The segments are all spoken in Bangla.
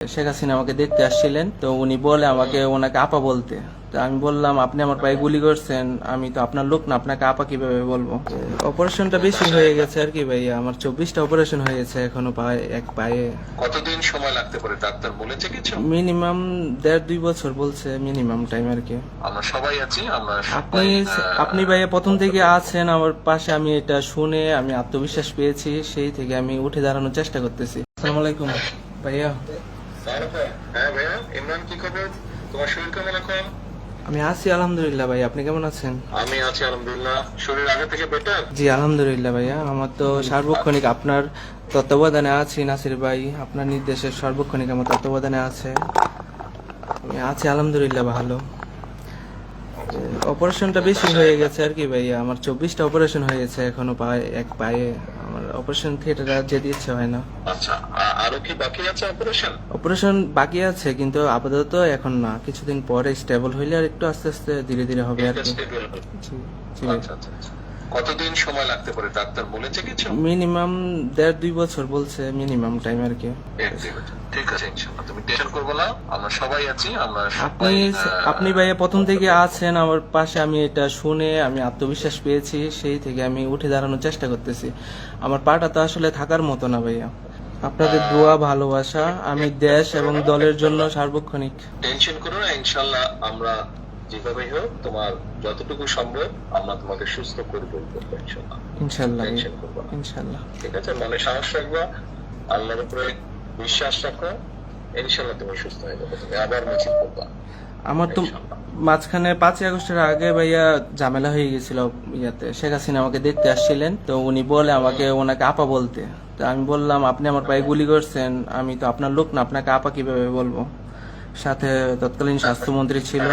শেখ হাসিনা আমাকে দেখতে আসছিলেন, তো উনি বলে আমাকে ওনাকে আপা বলতে। তো আমি বললাম, আপনি আমার পায়ে গুলি করছেন, আমি তো আপনার লোক না, আপনাকে আপা কিভাবে বলবো। অপারেশনটা বেশি হয়ে গেছে আর কি ভাইয়া, আমার 24টা অপারেশন হয়ে গেছে এখনো এক পায়ে। কতদিন সময় লাগতে পারে ডাক্তার বলেছে কিছু? মিনিমাম 1.5-2 বছর বলছে, মিনিমাম টাইম আর কি। আমরা সবাই আছি, আমরা আপনি আপনি ভাইয়া প্রথম থেকে আছেন আমার পাশে, আমি এটা শুনে আমি আত্মবিশ্বাস পেয়েছি, সেই থেকে আমি উঠে দাঁড়ানোর চেষ্টা করতেছি। আসসালামু আলাইকুম ভাইয়া। হ্যাঁ ভাইয়া, ইমরান কি খবর? তোমার শরীর কেমন এখন? আমি আছি আলহামদুলিল্লাহ ভাই, আপনি কেমন আছেন? আমি আছি আলহামদুলিল্লাহ। শরীর আগে থেকে বেটার? জি আলহামদুলিল্লাহ ভাইয়া, আমার তো সার্বক্ষণিক আপনার তত্ত্বাবধানে আছি নাসির ভাই, আপনার নির্দেশের সার্বক্ষণিক আমার তত্ত্বাবধানে আছে, আমি আছি আলহামদুলিল্লাহ ভালো। অপারেশনটা বেশি হয়ে গেছে আর কি ভাইয়া, আমার 24টা অপারেশন হয়ে গেছে এখনো এক পায়ে, আমার অপারেশন থিয়েটারে যেতে ইচ্ছে হয় না। আচ্ছা, আরো কি বাকি আছে অপারেশন? অপারেশন বাকি আছে, কিন্তু আপাতত এখন না, কিছুদিন পরে স্টেবল হইলে আর একটু আস্তে আস্তে ধীরে ধীরে হবে আর কি। জি জি ভাই। আচ্ছা আচ্ছা আচ্ছা। কতদিন সময় লাগতে পারে ডাক্তার বলেছে কিছু? মিনিমাম 1.5-2 বছর বলছে, মিনিমাম টাইম আর কি। ঠিক আছে, ইনশাআল্লাহ তুমি টেনশন করবে না, আমরা সবাই আছি, আমরা আপনি আপনি ভাইয়া প্রথম থেকে আছেন আমার পাশে, আমি এটা শুনে আমি আত্মবিশ্বাস পেয়েছি, সেই থেকে আমি উঠে দাঁড়ানোর চেষ্টা করতেছি। আমার পাটা তো আসলে থাকার মতো না ভাইয়া, আপনাদের দোয়া ভালোবাসা আমি দেশ এবং দলের জন্য সার্বক্ষণিক। টেনশন করো না, ইনশাআল্লাহ আমরা যেভাবে হোক তোমার যতটুকু সম্ভব আমরা তোমাকে সুস্থ করে তুলবো ইনশাআল্লাহ। ইনশাআল্লাহ টেনশন করবে না, ইনশাআল্লাহ। ঠিক আছে? মনে সাহস রাখবা, আল্লাহর উপরে বিশ্বাস রাখো, ইনশাআল্লাহ তুমি সুস্থ হয়ে যাবে, তুমি আবার মিছিল করবা আমার তো ইনশাআল্লাহ। মাঝখানে 5ই আগস্টের আগে ভাইয়া ঝামেলা হয়ে গেছিল, ইয়াতে শেখ হাসিনা আমাকে দেখতে আসছিলেন, তো উনি বলে আমাকে ওনাকে আপা বলতে। তো আমি বললাম, আপনি আমার পায়ে গুলি করছেন, আমি তো আপনার লোক না, আপনাকে আপা কিভাবে বলবো। সাথে তৎকালীন স্বাস্থ্যমন্ত্রী ছিল।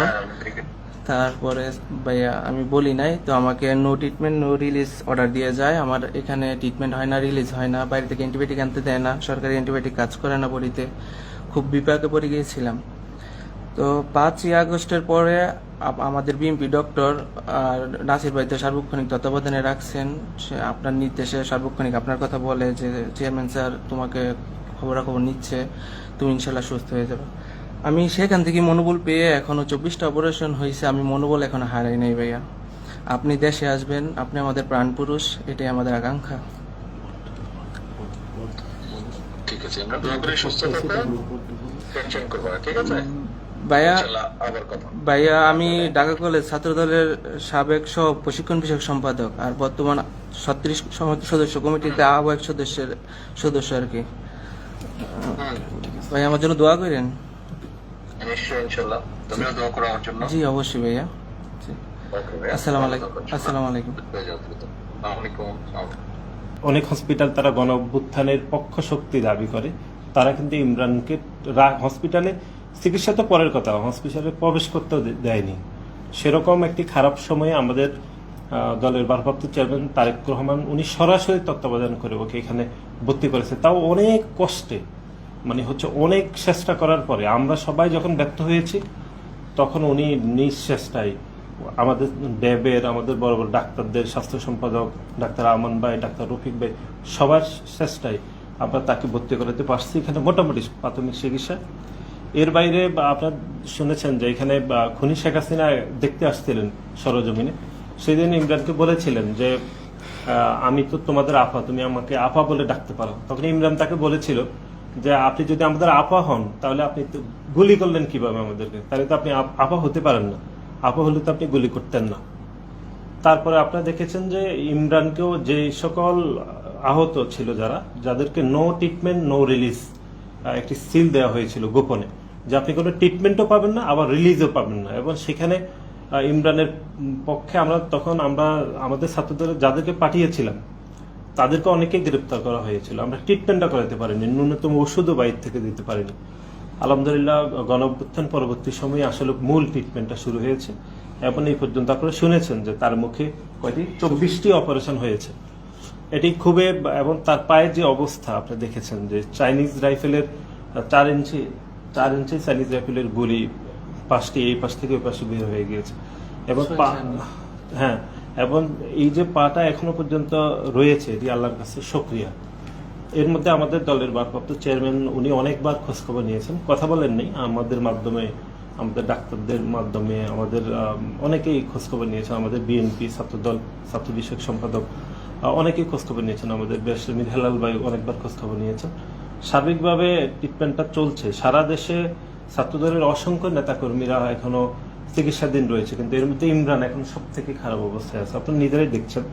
তারপরে ভাইয়া আমি বলি নাই, তো আমাকে no treatment no release order দিয়ে যায়। আমার এখানে ট্রিটমেন্ট হয় না, রিলিজ হয় না, বাইরে থেকে অ্যান্টিবায়োটিক আনতে দেয় না, সরকারি অ্যান্টিবায়োটিক কাজ করে না বড়িতে। খুব বিপাকে পড়ে গিয়েছিলাম। তো 5ই আগস্টের পরে আমাদের বিএমপি ডক্টর আর নাসির ভাই তো সার্বক্ষণিক তত্ত্বাবধানে রাখছেন, সে আপনার নির্দেশে সার্বক্ষণিক আপনার কথা বলে যে চেয়ারম্যান স্যার তোমাকে খবরাখবর নিচ্ছে, তুমি ইনশাল্লাহ সুস্থ হয়ে যাবে। আমি সেখান থেকে মনোবল পেয়ে, এখনো 24টা অপারেশন হয়েছে, আমি মনোবল এখনো হারাই নাই ভাইয়া। আপনি দেশে আসবেন, আপনি আমাদের প্রাণ পুরুষ, এটাই আমাদের আকাঙ্ক্ষা। ঠিক আছে, আমরা দোয়া করে সুস্থ থাকো, টেনশন করবে না, ঠিক আছে? ভাইয়া ইনশাআল্লাহ আবার কথা। ভাইয়া আমি ঢাকা কলেজ ছাত্র দলের সাবেক সহ প্রশিক্ষণ বিষয়ক সম্পাদক, আর বর্তমান 36 সদস্য কমিটিতে আহ্বায়ক সদস্য আর কি। ভাই আমার জন্য দোয়া করেন। নিশ্চয়ই ইনশাআল্লাহ, তুমিও দোয়া করো আমার জন্য। জি অবশ্যই ভাইয়া। জি। ওকে ভাইয়া, আসসালামু আলাইকুম। আসসালামু আলাইকুম। আসসালামু আলাইকুম। অনেক হসপিটাল তারা গণ অভ্যুত্থানের পক্ষ শক্তি দাবি করে, তারা কিন্তু ইমরানকে হসপিটালে চিকিৎসা তো পরের কথা, হসপিটালে প্রবেশ করতেও দেয়নি। সেরকম একটি খারাপ সময়ে আমাদের দলের ভারপ্রাপ্ত চেয়ারম্যান তারেক রহমান উনি সরাসরি তত্ত্বাবধান করে ওকে এখানে ভর্তি করেছে, তাও অনেক কষ্টে, মানে হচ্ছে অনেক চেষ্টা করার পরে। আমরা সবাই যখন ব্যর্থ হয়েছি তখন উনি নিজ চেষ্টায় আমাদের ড্যাবের, আমাদের বড় বড় ডাক্তারদের, স্বাস্থ্য সম্পাদক ডাক্তার আমান ভাই, ডাক্তার রফিক ভাই, সবার চেষ্টায় আমরা তাকে ভর্তি করাতে পারছি এখানে মোটামুটি প্রাথমিক চিকিৎসা। এর বাইরে আপনার শুনেছেন যে এখানে খুনি শেখ হাসিনা দেখতে আসছিলেন সরজমিনে, সেদিন ইমরানকে বলেছিলেন যে আমি তো তোমাদের আপা, তুমি আমাকে আপা বলে ডাকতে পারো। তখন ইমরান তাকে বলেছিল যে আপনি যদি আমাদের আপা হন তাহলে আপনি তো গুলি করলেন কিভাবে আমাদেরকে, তাহলে তো আপনি আপা হতে পারেন না, আপা হলে তো আপনি গুলি করতেন না। তারপরে আপনারা দেখেছেন যে ইমরানকেও যে সকল আহত ছিল যাদেরকে নো ট্রিটমেন্ট নো রিলিজ একটি সিল দেওয়া হয়েছিল গোপনে, যে আপনি কোনো ট্রিটমেন্টও পাবেন না আবার রিলিজও পাবেন না। এবং সেখানে ইমরানের পক্ষে আমরা আমাদের ছাত্রদের যাদেরকে পাঠিয়েছিলাম তাদেরকে অনেকে গ্রেপ্তার করা হয়েছিল, আমরা ট্রিটমেন্টটা করাতে পারিনি, ন্যূনতম ওষুধও বাইরে থেকে দিতে পারিনি। আলহামদুলিল্লাহ গণ অভ্যুত্থান পরবর্তী সময়ে আসলে মূল ট্রিটমেন্টটা শুরু হয়েছে এবং এই পর্যন্ত আপনারা শুনেছেন যে তার মুখে 24টি অপারেশন হয়েছে। এটি খুবই, এবং তার পায়ের যে অবস্থা আপনারা দেখেছেন যে চাইনিজ রাইফেলের 4 ইঞ্চি চাইনিজ রাইফেলের গুলি 5টি এই পাশ থেকে ওই পাশে বের হয়ে গিয়েছে। এবং হ্যাঁ, এবং এই যে পাটা এখনো পর্যন্ত রয়েছে এটি আল্লাহর কাছে শুকরিয়া। এর মধ্যে আমাদের দলের ভারপ্রাপ্ত চেয়ারম্যান উনি অনেকবার খোঁজখবর নিয়েছেন, কথা বলেন নাই, আমাদের মাধ্যমে, আমাদের ডাক্তারদের মাধ্যমে আমাদের অনেকেই খোঁজখবর নিয়েছেন, আমাদের বিএনপি ছাত্রদল ছাত্র বিষয়ক সম্পাদক অনেকেই খোঁজখবর নিয়েছেন, আমাদের ব্যারিস্টার মীর হেলাল ভাই অনেকবার খোঁজখবর নিয়েছেন। স্বাভাবিকভাবে ট্রিটমেন্টটা চলছে, সারা দেশে ছাত্রদলের অসংখ্য নেতাকর্মীরা এখনো চিকিৎসাধীন রয়েছে, কিন্তু এর মধ্যে ইমরান এখন সব থেকে খারাপ অবস্থায় আছে, আপনারা নিজেরাই দেখছেন।